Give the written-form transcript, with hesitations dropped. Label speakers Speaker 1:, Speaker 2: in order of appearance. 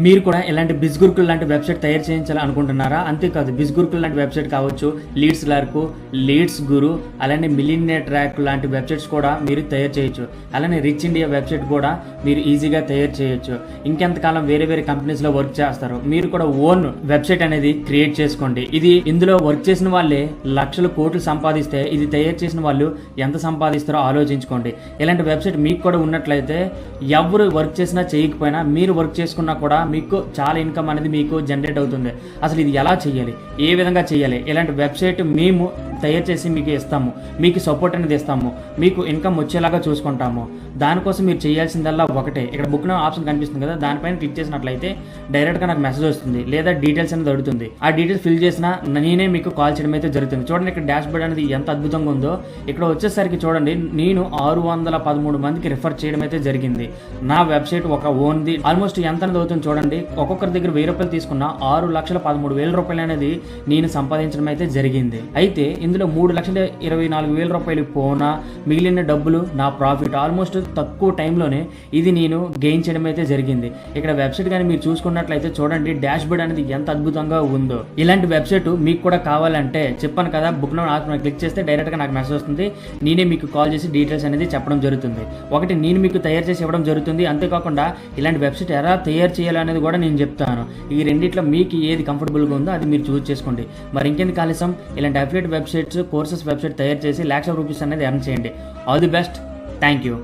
Speaker 1: మీరు కూడా ఇలాంటి బిజ్ గురుకుల్ లాంటి వెబ్సైట్ తయారు చేయించాలి అనుకుంటున్నారా? అంతేకాదు బిజ్ గురుకుల్ లాంటి వెబ్సైట్ కావచ్చు, లీడ్స్ క్లర్క్, లీడ్స్ గురు, అలానే మిలియనేర్ ట్రాక్ లాంటి వెబ్సైట్స్ కూడా మీరు తయారు చేయొచ్చు. అలానే రిచ్ ఇండియా వెబ్సైట్ కూడా మీరు ఈజీగా తయారు చేయొచ్చు. ఇంకెంతకాలం వేరే వేరే కంపెనీస్లో వర్క్ చేస్తారు, మీరు కూడా ఓన్ వెబ్సైట్ అనేది క్రియేట్ చేసుకోండి. ఇందులో వర్క్ చేసిన వాళ్ళే లక్షల కోట్లు సంపాదిస్తే ఇది తయారు చేసిన వాళ్ళు ఎంత సంపాదిస్తారో ఆలోచించుకోండి. ఇలాంటి వెబ్సైట్ మీకు కూడా ఉన్నట్లయితే ఎవరు వర్క్ చేసినా చేయకపోయినా మీరు వర్క్ చేసుకున్నా కూడా మీకు చాలా ఇన్కమ్ అనేది మీకు జనరేట్ అవుతుంది. అసలు ఇది ఎలా చేయాలి, ఏ విధంగా చేయాలి, ఇలాంటి వెబ్సైట్ మేము తయారు చేసి మీకు ఇస్తాము, మీకు సపోర్ట్ అనేది ఇస్తాము, మీకు ఇన్కమ్ వచ్చేలాగా చూసుకుంటాము. దానికోసం మీరు చేయాల్సిందల్లా ఒకటే, ఇక్కడ బుక్ నౌ ఆప్షన్ కనిపిస్తుంది కదా, దానిపైన క్లిక్ చేసినట్లయితే డైరెక్ట్గా నాకు మెసేజ్ వస్తుంది, లేదా డీటెయిల్స్ అనేది అడుగుతుంది. ఆ డీటెయిల్స్ ఫిల్ చేసినా నేనే మీకు కాల్ చేయడం అయితే జరుగుతుంది. చూడండి ఇక్కడ డాష్ బోర్డ్ అనేది ఎంత అద్భుతంగా ఉందో. ఇక్కడ వచ్చేసరికి చూడండి, నేను 613 మందికి రిఫర్ చేయడం అయితే జరిగింది. నా వెబ్సైట్ ఒక ఓన్ది ఆల్మోస్ట్ ఎంత అనేది అవుతుంది చూడండి. ఒక్కొక్కరి దగ్గర 1000 రూపాయలు తీసుకున్న 6,13,000 రూపాయలు అనేది నేను సంపాదించడం అయితే జరిగింది. అయితే ఇందులో 3,24,000 రూపాయలు పోనా మిగిలిన డబ్బులు నా ప్రాఫిట్. ఆల్మోస్ట్ తక్కువ టైంలోనే ఇది నేను గెయిన్ చేయడం అయితే జరిగింది. ఇక్కడ వెబ్సైట్ కానీ మీరు చూసుకున్నట్లయితే చూడండి, డాష్ బోర్డ్ అనేది ఎంత అద్భుతంగా ఉందో. ఇలాంటి వెబ్సైట్ మీకు కూడా కావాలంటే చెప్పాను కదా, బుక్ నౌ ఆప్షన్ క్లిక్ చేస్తే డైరెక్ట్గా నాకు మెసేజ్ వస్తుంది. నేనే మీకు కాల్ చేసి డీటెయిల్స్ అనేది చెప్పడం జరుగుతుంది. ఒకటి నేను మీకు తయారు చేసి ఇవ్వడం జరుగుతుంది. అంతేకాకుండా ఇలాంటి వెబ్సైట్ ఎలా తయారు చేయాలనేది కూడా నేను చెప్తాను. ఈ రెండిట్లో మీకు ఏది కంఫర్టబుల్గా ఉందో అది మీరు చూస్ చేసుకోండి. మరి ఇంకెందుకు ఆలస్యం, ఇలాంటి అఫిలియేట్ వెబ్సైట్స్, కోర్సెస్ వెబ్సైట్ తయారు చేసి lakhs of rupees అనేది ఎర్న్ చేయండి. All the best. Thank you.